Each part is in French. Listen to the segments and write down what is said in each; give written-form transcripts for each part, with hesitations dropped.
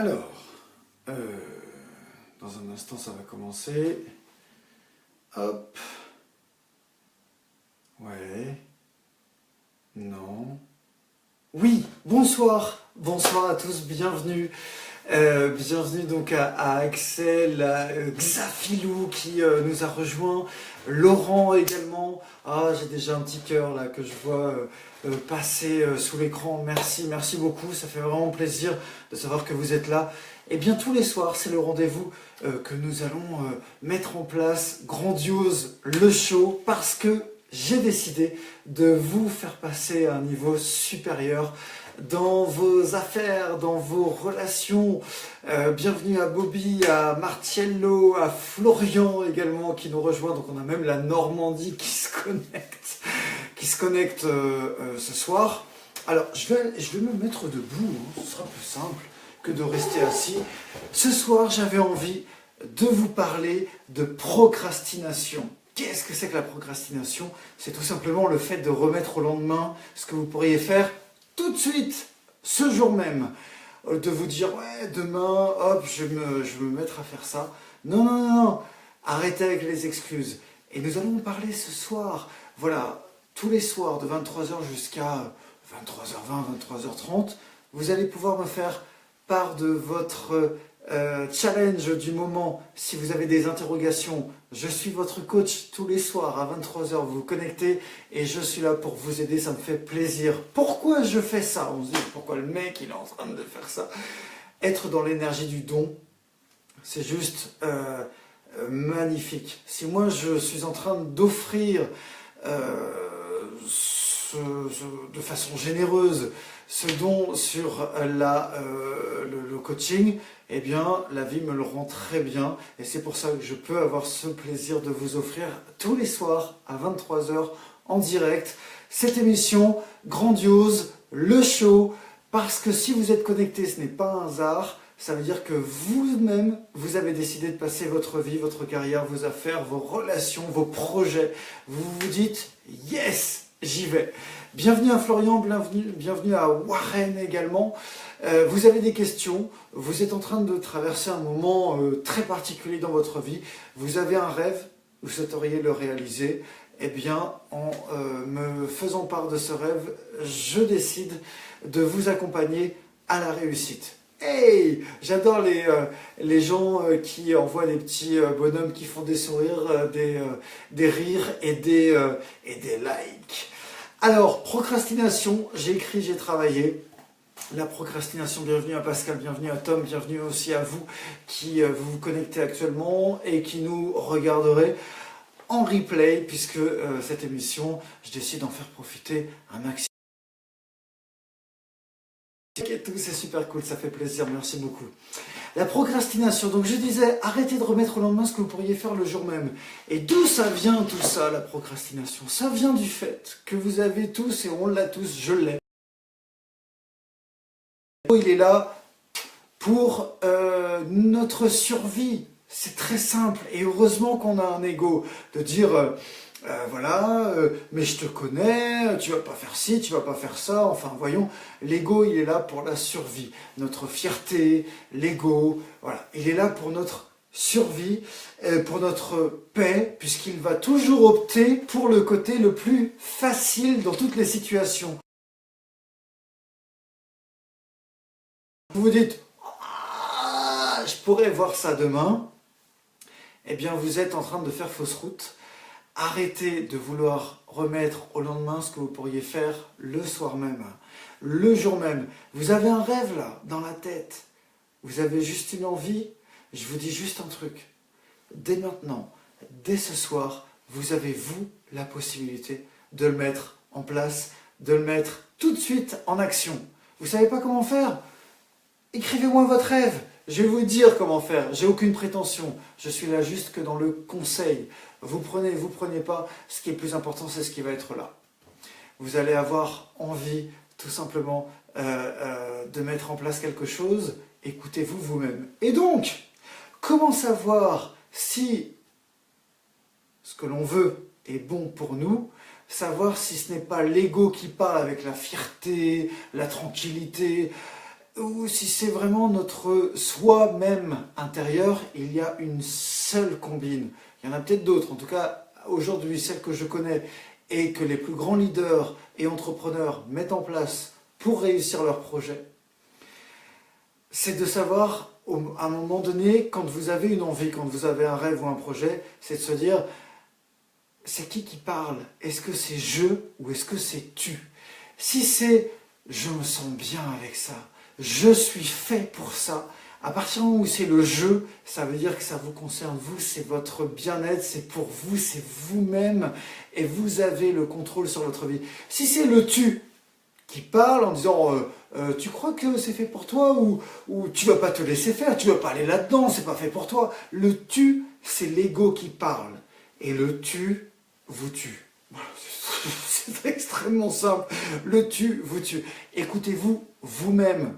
Alors, dans un instant ça va commencer. Hop. Ouais. Non. Oui, bonsoir. Bonsoir à tous, bienvenue. Bienvenue donc à Axel, à Xafilou qui nous a rejoint, Laurent également. Ah, j'ai déjà un petit cœur là que je vois passer sous l'écran. Merci, merci beaucoup, ça fait vraiment plaisir de savoir que vous êtes là. Et bien tous les soirs, c'est le rendez-vous que nous allons mettre en place, grandiose, le show, parce que j'ai décidé de vous faire passer à un niveau supérieur dans vos affaires, dans vos relations. Bienvenue à Bobby, à Martiello, à Florian également qui nous rejoint. Donc on a même la Normandie qui se connecte ce soir. Alors je vais me mettre debout, hein, ce sera plus simple que de rester assis. Ce soir j'avais envie de vous parler de procrastination. Qu'est-ce que c'est que la procrastination? C'est tout simplement le fait de remettre au lendemain ce que vous pourriez faire tout de suite, ce jour même, de vous dire ouais demain hop je vais me mettre à faire ça. Non, non, non, non, arrêtez avec les excuses. Et nous allons parler ce soir, voilà, tous les soirs de 23h jusqu'à 23h20, 23h30, vous allez pouvoir me faire part de votre challenge du moment. Si vous avez des interrogations, je suis votre coach tous les soirs à 23h, vous vous connectez et je suis là pour vous aider, ça me fait plaisir. Pourquoi je fais ça? On se dit pourquoi le mec il est en train de faire ça? Être dans l'énergie du don, c'est juste magnifique. Si moi je suis en train d'offrir de façon généreuse ce don sur le coaching, eh bien la vie me le rend très bien et c'est pour ça que je peux avoir ce plaisir de vous offrir tous les soirs à 23h en direct cette émission grandiose, le show, parce que si vous êtes connecté, ce n'est pas un hasard, ça veut dire que vous-même, vous avez décidé de passer votre vie, votre carrière, vos affaires, vos relations, vos projets. Vous vous dites « Yes, j'y vais ». Bienvenue à Florian, bienvenue à Warren également. Vous avez des questions, vous êtes en train de traverser un moment très particulier dans votre vie. Vous avez un rêve, vous souhaiteriez le réaliser. Eh bien, en me faisant part de ce rêve, je décide de vous accompagner à la réussite. Hey, j'adore les gens qui envoient des petits bonhommes qui font des sourires, des rires et des likes. Alors, procrastination, j'ai écrit, j'ai travaillé. La procrastination, bienvenue à Pascal, bienvenue à Tom, bienvenue aussi à vous qui vous connectez actuellement et qui nous regarderez en replay, puisque cette émission, je décide d'en faire profiter un maximum. Et tout, c'est super cool, ça fait plaisir, merci beaucoup. La procrastination, donc je disais, arrêtez de remettre au lendemain ce que vous pourriez faire le jour même. Et d'où ça vient tout ça, la procrastination? Ça vient du fait que vous avez tous, et on l'a tous, je l'ai. Il est là pour notre survie, c'est très simple, et heureusement qu'on a un ego, de dire... voilà, mais je te connais, tu vas pas faire ci, tu vas pas faire ça, enfin voyons, l'ego il est là pour la survie, notre fierté, l'ego, voilà, il est là pour notre survie, pour notre paix, puisqu'il va toujours opter pour le côté le plus facile dans toutes les situations. Vous vous dites, ah, je pourrais voir ça demain, eh bien vous êtes en train de faire fausse route. Arrêtez de vouloir remettre au lendemain ce que vous pourriez faire le soir même, le jour même. Vous avez un rêve là, dans la tête. Vous avez juste une envie. Je vous dis juste un truc. Dès maintenant, dès ce soir, vous avez, vous, la possibilité de le mettre en place, de le mettre tout de suite en action. Vous ne savez pas comment faire? Écrivez-moi votre rêve. Je vais vous dire comment faire. J'ai aucune prétention. Je suis là juste que dans le conseil. Vous prenez pas. Ce qui est plus important, c'est ce qui va être là. Vous allez avoir envie, tout simplement, de mettre en place quelque chose. Écoutez-vous vous-même. Et donc, comment savoir si ce que l'on veut est bon pour nous? Savoir si ce n'est pas l'ego qui parle avec la fierté, la tranquillité. ou si c'est vraiment notre soi-même intérieur, il y a une seule combine. Il y en a peut-être d'autres, en tout cas aujourd'hui, celle que je connais et que les plus grands leaders et entrepreneurs mettent en place pour réussir leur projet, c'est de savoir, à un moment donné, quand vous avez une envie, quand vous avez un rêve ou un projet, c'est de se dire, c'est qui parle? Est-ce que c'est je ou est-ce que c'est tu? Si c'est je me sens bien avec ça, je suis fait pour ça, à partir du moment où c'est le je, ça veut dire que ça vous concerne vous, c'est votre bien-être, c'est pour vous, c'est vous-même et vous avez le contrôle sur votre vie. Si c'est le tu qui parle en disant tu crois que c'est fait pour toi ou tu vas pas te laisser faire, tu vas pas aller là-dedans, c'est pas fait pour toi. Le tu, c'est l'ego qui parle et le tu vous tue. C'est extrêmement simple. Le tu vous tue. Écoutez-vous vous-même.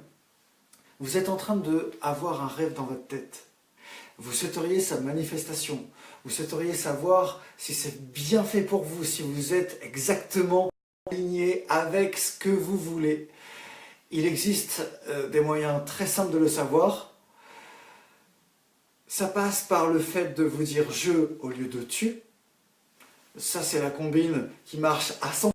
Vous êtes en train d'avoir un rêve dans votre tête. Vous souhaiteriez sa manifestation. Vous souhaiteriez savoir si c'est bien fait pour vous, si vous êtes exactement aligné avec ce que vous voulez. Il existe des moyens très simples de le savoir. Ça passe par le fait de vous dire je au lieu de tu. Ça, c'est la combine qui marche à 100%.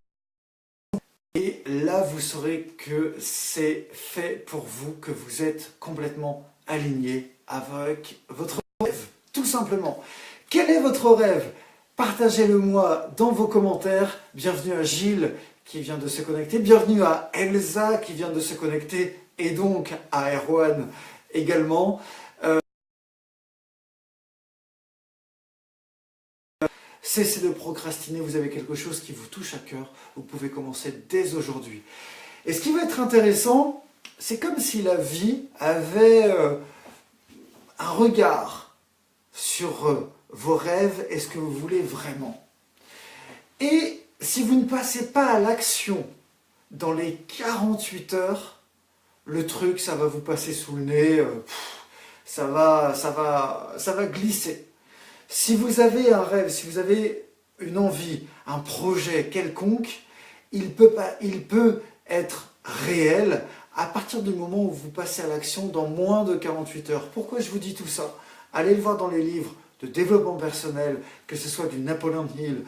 Et là, vous saurez que c'est fait pour vous, que vous êtes complètement aligné avec votre rêve, tout simplement. Quel est votre rêve? Partagez-le moi dans vos commentaires. Bienvenue à Gilles qui vient de se connecter. Bienvenue à Elsa qui vient de se connecter. Et donc à Erwan également. Cessez de procrastiner, vous avez quelque chose qui vous touche à cœur, vous pouvez commencer dès aujourd'hui. Et ce qui va être intéressant, c'est comme si la vie avait un regard sur vos rêves et ce que vous voulez vraiment. Et si vous ne passez pas à l'action dans les 48 heures, le truc, ça va vous passer sous le nez, ça va glisser. Si vous avez un rêve, si vous avez une envie, un projet quelconque, il peut être réel à partir du moment où vous passez à l'action dans moins de 48 heures. Pourquoi je vous dis tout ça? Allez le voir dans les livres de développement personnel, que ce soit du Napoleon Hill,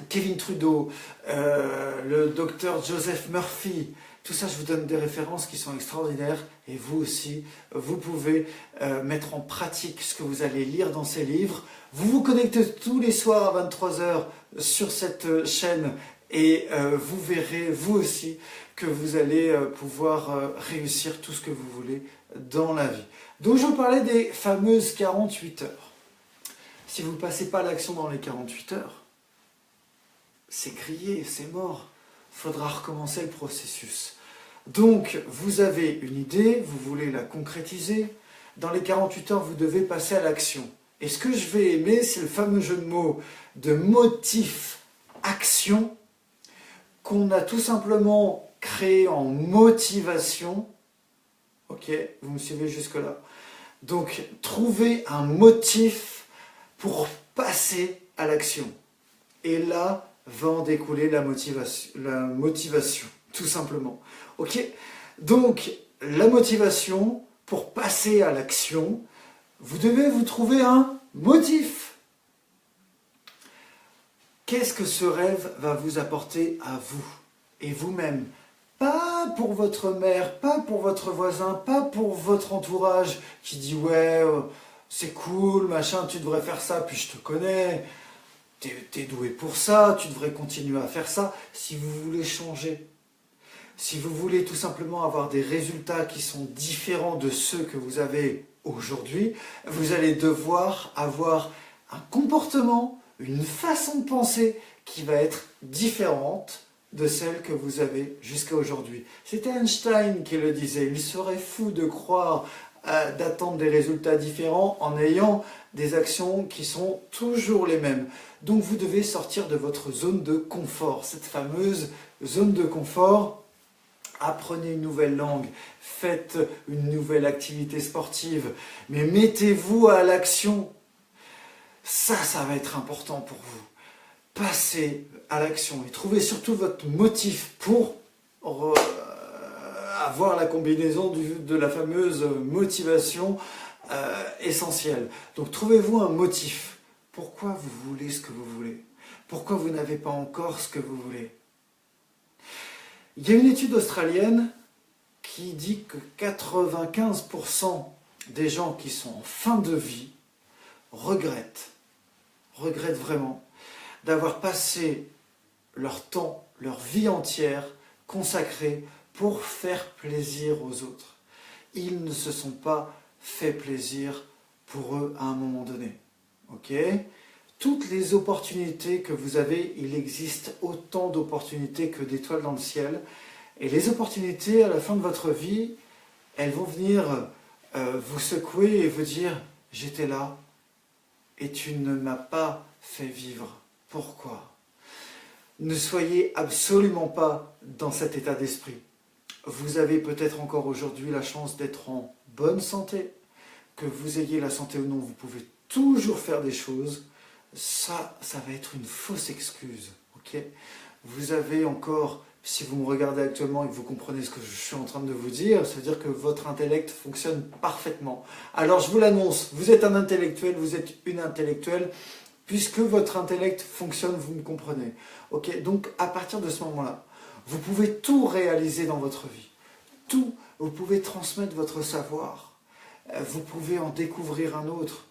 Kevin Trudeau, le docteur Joseph Murphy. Tout ça, je vous donne des références qui sont extraordinaires et vous aussi, vous pouvez mettre en pratique ce que vous allez lire dans ces livres. Vous vous connectez tous les soirs à 23 h sur cette chaîne et vous verrez, vous aussi, que vous allez pouvoir réussir tout ce que vous voulez dans la vie. Donc, je vous parlais des fameuses 48 heures. Si vous ne passez pas à l'action dans les 48 heures, c'est grillé, c'est mort. Il faudra recommencer le processus. Donc, vous avez une idée, vous voulez la concrétiser. Dans les 48 heures, vous devez passer à l'action. Et ce que je vais aimer, c'est le fameux jeu de mots de motif-action qu'on a tout simplement créé en motivation. Ok, vous me suivez jusque-là. Donc, trouvez un motif pour passer à l'action. Et là, va en découler la motivation, tout simplement. Ok? Donc, la motivation, pour passer à l'action, vous devez vous trouver un motif. Qu'est-ce que ce rêve va vous apporter à vous et vous-même? Pas pour votre mère, pas pour votre voisin, pas pour votre entourage qui dit « Ouais, c'est cool, machin, tu devrais faire ça, puis je te connais. » T'es doué pour ça, tu devrais continuer à faire ça. Si vous voulez changer, si vous voulez tout simplement avoir des résultats qui sont différents de ceux que vous avez aujourd'hui, vous allez devoir avoir un comportement, une façon de penser qui va être différente de celle que vous avez jusqu'à aujourd'hui. C'était Einstein qui le disait, il serait fou de croire d'attendre des résultats différents en ayant des actions qui sont toujours les mêmes. Donc vous devez sortir de votre zone de confort, cette fameuse zone de confort. Apprenez une nouvelle langue, faites une nouvelle activité sportive, mais mettez-vous à l'action. Ça va être important pour vous. Passez à l'action et trouvez surtout votre motif pour avoir la combinaison de la fameuse motivation essentielle. Donc trouvez-vous un motif. Pourquoi vous voulez ce que vous voulez? Pourquoi vous n'avez pas encore ce que vous voulez? Il y a une étude australienne qui dit que 95% des gens qui sont en fin de vie regrettent vraiment d'avoir passé leur temps, leur vie entière consacrée pour faire plaisir aux autres. Ils ne se sont pas fait plaisir pour eux à un moment donné. Ok ? Toutes les opportunités que vous avez, il existe autant d'opportunités que d'étoiles dans le ciel. Et les opportunités à la fin de votre vie, elles vont venir vous secouer et vous dire « J'étais là et tu ne m'as pas fait vivre. Pourquoi ?» Ne soyez absolument pas dans cet état d'esprit. Vous avez peut-être encore aujourd'hui la chance d'être en bonne santé. Que vous ayez la santé ou non, vous pouvez toujours faire des choses. Ça va être une fausse excuse. Okay ? Vous avez encore, si vous me regardez actuellement et que vous comprenez ce que je suis en train de vous dire, ça veut dire que votre intellect fonctionne parfaitement. Alors je vous l'annonce, vous êtes un intellectuel, vous êtes une intellectuelle, puisque votre intellect fonctionne, vous me comprenez. Okay ? Donc à partir de ce moment-là, vous pouvez tout réaliser dans votre vie. Tout, vous pouvez transmettre votre savoir. Vous pouvez en découvrir un autre.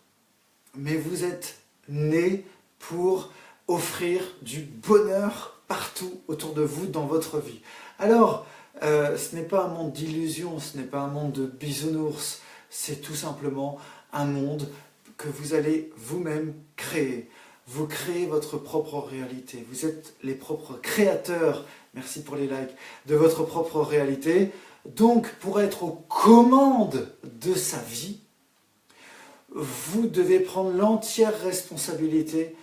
Mais vous êtes né pour offrir du bonheur partout autour de vous dans votre vie. Alors, ce n'est pas un monde d'illusions, ce n'est pas un monde de bisounours, c'est tout simplement un monde que vous allez vous-même créer. Vous créez votre propre réalité. Vous êtes les propres créateurs, merci pour les likes, de votre propre réalité. Donc, pour être aux commandes de sa vie, vous devez prendre l'entière responsabilité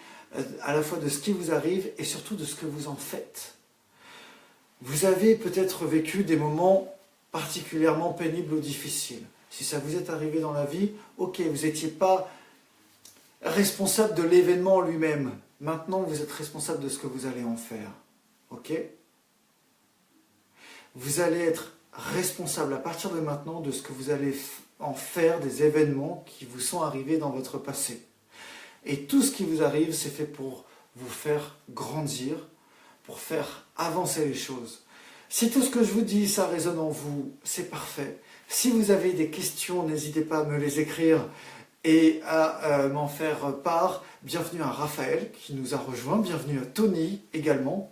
à la fois de ce qui vous arrive et surtout de ce que vous en faites. Vous avez peut-être vécu des moments particulièrement pénibles ou difficiles. Si ça vous est arrivé dans la vie, ok, vous n'étiez pas responsable de l'événement lui-même. Maintenant, vous êtes responsable de ce que vous allez en faire. Ok ? Vous allez être responsable à partir de maintenant de ce que vous allez en faire des événements qui vous sont arrivés dans votre passé. Et tout ce qui vous arrive, c'est fait pour vous faire grandir, pour faire avancer les choses. Si tout ce que je vous dis, ça résonne en vous, c'est parfait. Si vous avez des questions, n'hésitez pas à me les écrire et à m'en faire part. Bienvenue à Raphaël qui nous a rejoints, bienvenue à Tony également.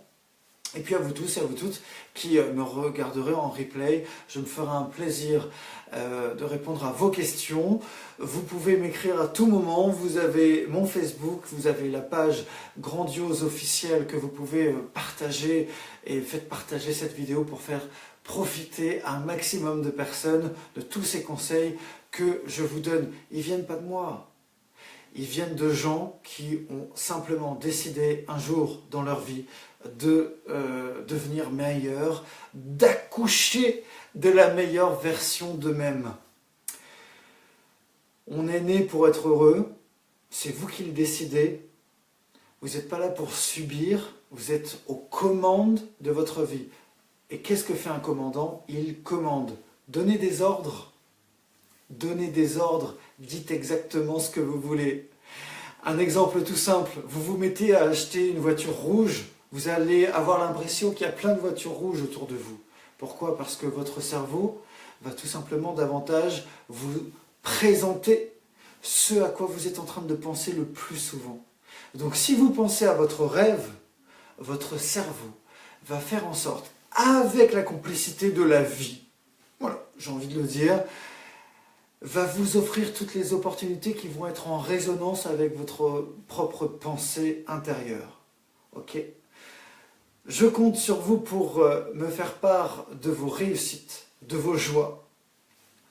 Et puis à vous tous et à vous toutes qui me regarderez en replay, je me ferai un plaisir de répondre à vos questions. Vous pouvez m'écrire à tout moment, vous avez mon Facebook, vous avez la page Grandiose officielle que vous pouvez partager et faites partager cette vidéo pour faire profiter un maximum de personnes de tous ces conseils que je vous donne. Ils ne viennent pas de moi. Ils viennent de gens qui ont simplement décidé un jour dans leur vie de devenir meilleurs, d'accoucher de la meilleure version d'eux-mêmes. On est né pour être heureux, c'est vous qui le décidez. Vous n'êtes pas là pour subir, vous êtes aux commandes de votre vie. Et qu'est-ce que fait un commandant? Il commande. Donnez des ordres. Donnez des ordres, dites exactement ce que vous voulez. Un exemple tout simple, vous vous mettez à acheter une voiture rouge, vous allez avoir l'impression qu'il y a plein de voitures rouges autour de vous. Pourquoi? Parce que votre cerveau va tout simplement davantage vous présenter ce à quoi vous êtes en train de penser le plus souvent. Donc si vous pensez à votre rêve, votre cerveau va faire en sorte, avec la complicité de la vie, voilà, j'ai envie de le dire, va vous offrir toutes les opportunités qui vont être en résonance avec votre propre pensée intérieure. Ok ? Je compte sur vous pour me faire part de vos réussites, de vos joies,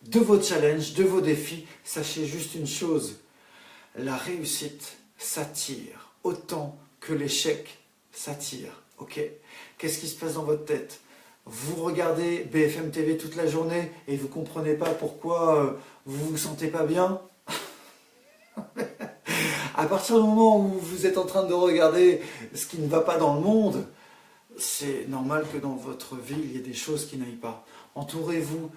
de vos challenges, de vos défis. Sachez juste une chose, la réussite s'attire autant que l'échec s'attire. Ok ? Qu'est-ce qui se passe dans votre tête ? Vous regardez BFM TV toute la journée et vous ne comprenez pas pourquoi vous ne vous sentez pas bien. À partir du moment où vous êtes en train de regarder ce qui ne va pas dans le monde, c'est normal que dans votre vie, il y ait des choses qui n'aillent pas. Entourez-vous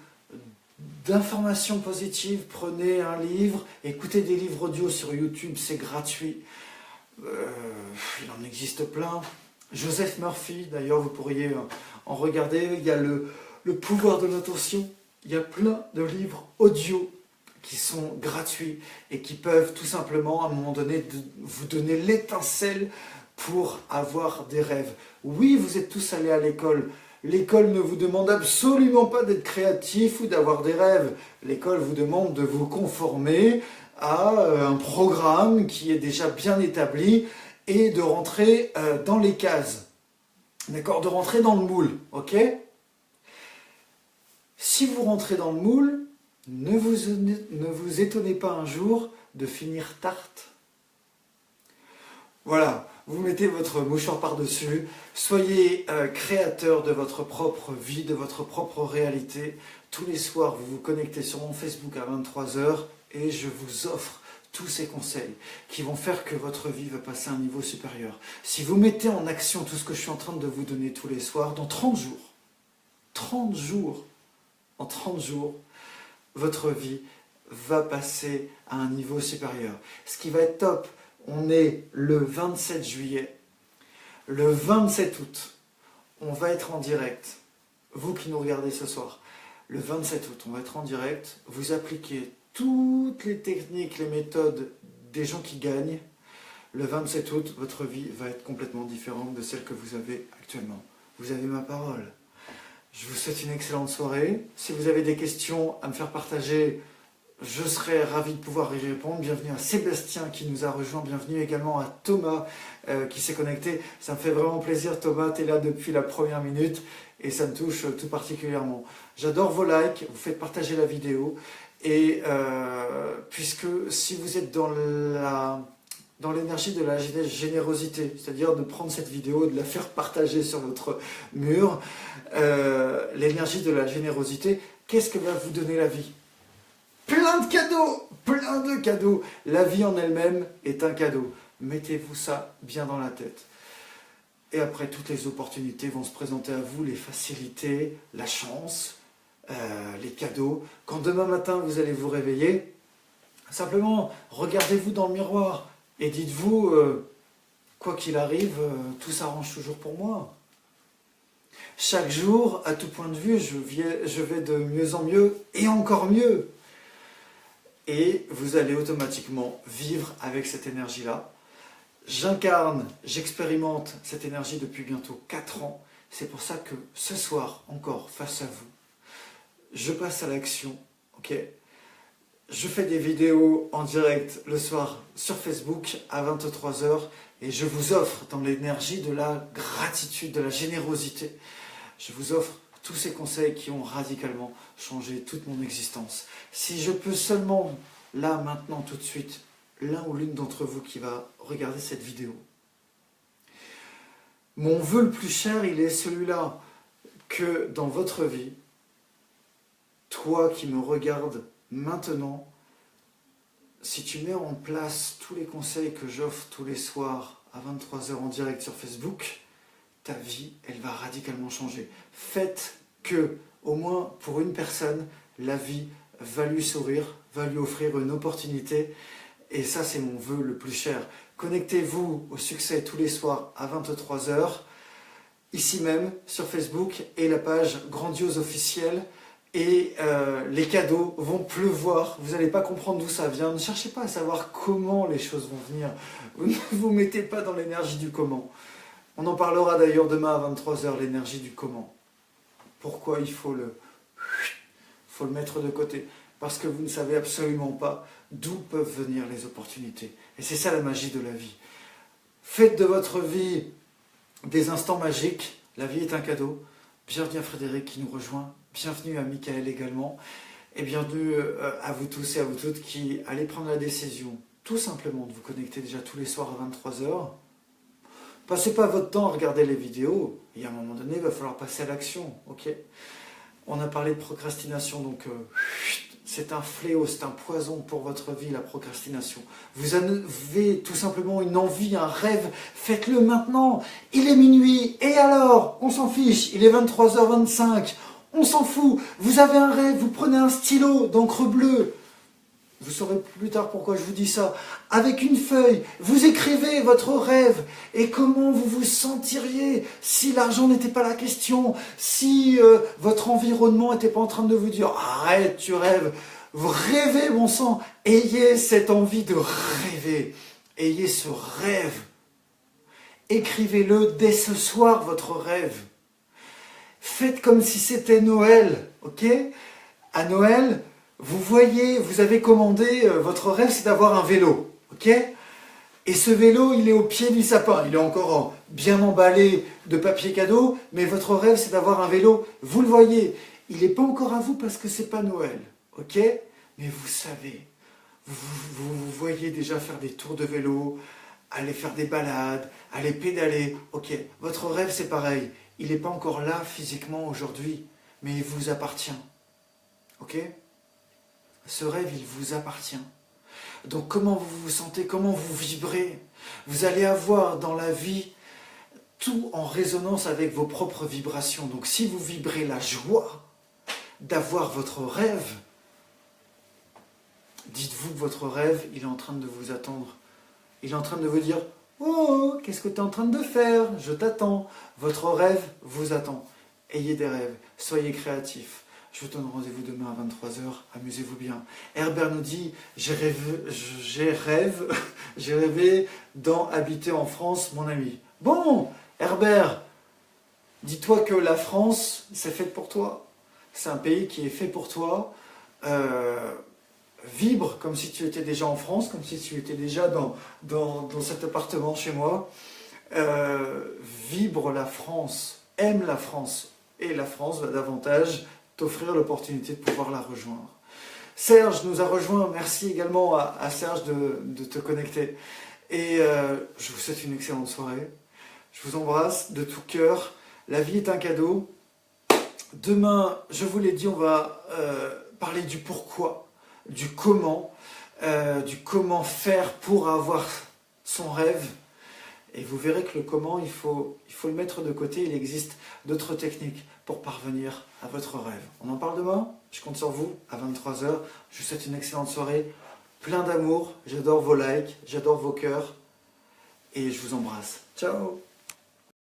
d'informations positives, prenez un livre, écoutez des livres audio sur YouTube, c'est gratuit. Il en existe plein. Joseph Murphy, d'ailleurs, vous pourriez en regarder. Il y a le pouvoir de l'attention. Il y a plein de livres audio qui sont gratuits et qui peuvent tout simplement, à un moment donné, vous donner l'étincelle pour avoir des rêves. Oui, vous êtes tous allés à l'école. L'école ne vous demande absolument pas d'être créatif ou d'avoir des rêves. L'école vous demande de vous conformer à un programme qui est déjà bien établi et de rentrer dans les cases. D'accord? De rentrer dans le moule. Ok? Si vous rentrez dans le moule, ne vous étonnez pas un jour de finir tarte. Voilà, vous mettez votre mouchoir par-dessus, soyez créateur de votre propre vie, de votre propre réalité. Tous les soirs, vous vous connectez sur mon Facebook à 23 h et je vous offre tous ces conseils qui vont faire que votre vie va passer à un niveau supérieur. Si vous mettez en action tout ce que je suis en train de vous donner tous les soirs, dans 30 jours, en 30 jours, votre vie va passer à un niveau supérieur. Ce qui va être top, on est le 27 juillet. Le 27 août, on va être en direct. Vous qui nous regardez ce soir, le 27 août, on va être en direct. Vous appliquez toutes les techniques, les méthodes des gens qui gagnent. Le 27 août, votre vie va être complètement différente de celle que vous avez actuellement. Vous avez ma parole. Je vous souhaite une excellente soirée. Si vous avez des questions à me faire partager, je serai ravi de pouvoir y répondre. Bienvenue à Sébastien qui nous a rejoint. Bienvenue également à Thomas qui s'est connecté. Ça me fait vraiment plaisir, Thomas. Tu es là depuis la première minute et ça me touche tout particulièrement. J'adore vos likes. Vous faites partager la vidéo. Et puisque si vous êtes dans l'énergie de la générosité, c'est-à-dire de prendre cette vidéo et de la faire partager sur votre mur, l'énergie de la générosité, qu'est-ce que va vous donner la vie? Plein de cadeaux, plein de cadeaux. La vie en elle-même est un cadeau. Mettez-vous ça bien dans la tête. Et après, toutes les opportunités vont se présenter à vous, les facilités, la chance, les cadeaux. Quand demain matin, vous allez vous réveiller, simplement, regardez-vous dans le miroir et dites-vous, quoi qu'il arrive, tout s'arrange toujours pour moi. Chaque jour, à tout point de vue, je vais de mieux en mieux et encore mieux. Et vous allez automatiquement vivre avec cette énergie-là. J'incarne, j'expérimente cette énergie depuis bientôt 4 ans. C'est pour ça que ce soir, encore face à vous, je passe à l'action. Ok ? Je fais des vidéos en direct le soir sur Facebook à 23 h et je vous offre dans l'énergie de la gratitude, de la générosité, je vous offre tous ces conseils qui ont radicalement changé toute mon existence. Si je peux seulement, là, maintenant, tout de suite, l'un ou l'une d'entre vous qui va regarder cette vidéo, mon vœu le plus cher, il est celui-là, que dans votre vie, toi qui me regardes maintenant, si tu mets en place tous les conseils que j'offre tous les soirs à 23 h en direct sur Facebook, ta vie, elle va radicalement changer. Faites que, au moins pour une personne, la vie va lui sourire, va lui offrir une opportunité. Et ça, c'est mon vœu le plus cher. Connectez-vous au succès tous les soirs à 23 h, ici même, sur Facebook, et la page Grandiose officielle. Et les cadeaux vont pleuvoir. Vous n'allez pas comprendre d'où ça vient. Ne cherchez pas à savoir comment les choses vont venir. Vous ne vous mettez pas dans l'énergie du comment. On en parlera d'ailleurs demain à 23 h, l'énergie du comment. Pourquoi il faut le mettre de côté? Parce que vous ne savez absolument pas d'où peuvent venir les opportunités. Et c'est ça la magie de la vie. Faites de votre vie des instants magiques. La vie est un cadeau. Bienvenue à Frédéric qui nous rejoint. Bienvenue à Michael également. Et bienvenue à vous tous et à vous toutes qui allez prendre la décision tout simplement de vous connecter déjà tous les soirs à 23 h. Passez pas votre temps à regarder les vidéos, et à un moment donné, il va falloir passer à l'action, ok? On a parlé de procrastination, donc C'est un fléau, c'est un poison pour votre vie, la procrastination. Vous avez tout simplement une envie, un rêve, faites-le maintenant. Il est minuit, et alors? On s'en fiche, il est 23h25, on s'en fout. Vous avez un rêve, vous prenez un stylo d'encre bleue. Vous saurez plus tard pourquoi je vous dis ça. Avec une feuille, vous écrivez votre rêve et comment vous vous sentiriez si l'argent n'était pas la question, si votre environnement n'était pas en train de vous dire « Arrête, tu rêves ». Vous rêvez, bon sang. Ayez cette envie de rêver. Ayez ce rêve. Écrivez-le dès ce soir, votre rêve. Faites comme si c'était Noël, ok? À Noël, vous voyez, vous avez commandé, votre rêve c'est d'avoir un vélo, ok? Et ce vélo, il est au pied du sapin, il est encore bien emballé de papier cadeau, mais votre rêve c'est d'avoir un vélo, vous le voyez, il n'est pas encore à vous parce que c'est pas Noël, ok? Mais vous savez, vous voyez déjà faire des tours de vélo, aller faire des balades, aller pédaler, ok? Votre rêve c'est pareil, il n'est pas encore là physiquement aujourd'hui, mais il vous appartient, ok? Ce rêve, il vous appartient. Donc comment vous vous sentez, comment vous vibrez? Vous allez avoir dans la vie tout en résonance avec vos propres vibrations. Donc si vous vibrez la joie d'avoir votre rêve, dites-vous que votre rêve, il est en train de vous attendre. Il est en train de vous dire « Oh, qu'est-ce que tu es en train de faire? Je t'attends. » Votre rêve vous attend. Ayez des rêves, soyez créatifs. Je vous donne rendez-vous demain à 23h, amusez-vous bien. Herbert nous dit, j'ai rêvé habiter en France, mon ami. Bon, Herbert, dis-toi que la France, c'est fait pour toi. C'est un pays qui est fait pour toi. Vibre comme si tu étais déjà en France, comme si tu étais déjà dans cet appartement chez moi. Vibre la France, aime la France. Et la France va davantage t'offrir l'opportunité de pouvoir la rejoindre. Serge nous a rejoint, merci également à Serge de te connecter. Et je vous souhaite une excellente soirée. Je vous embrasse de tout cœur. La vie est un cadeau. Demain, je vous l'ai dit, on va parler du pourquoi, du comment faire pour avoir son rêve. Et vous verrez que le comment, il faut le mettre de côté. Il existe d'autres techniques pour parvenir à votre rêve. On en parle demain. Je compte sur vous à 23h. Je vous souhaite une excellente soirée. Plein d'amour. J'adore vos likes. J'adore vos cœurs. Et je vous embrasse. Ciao!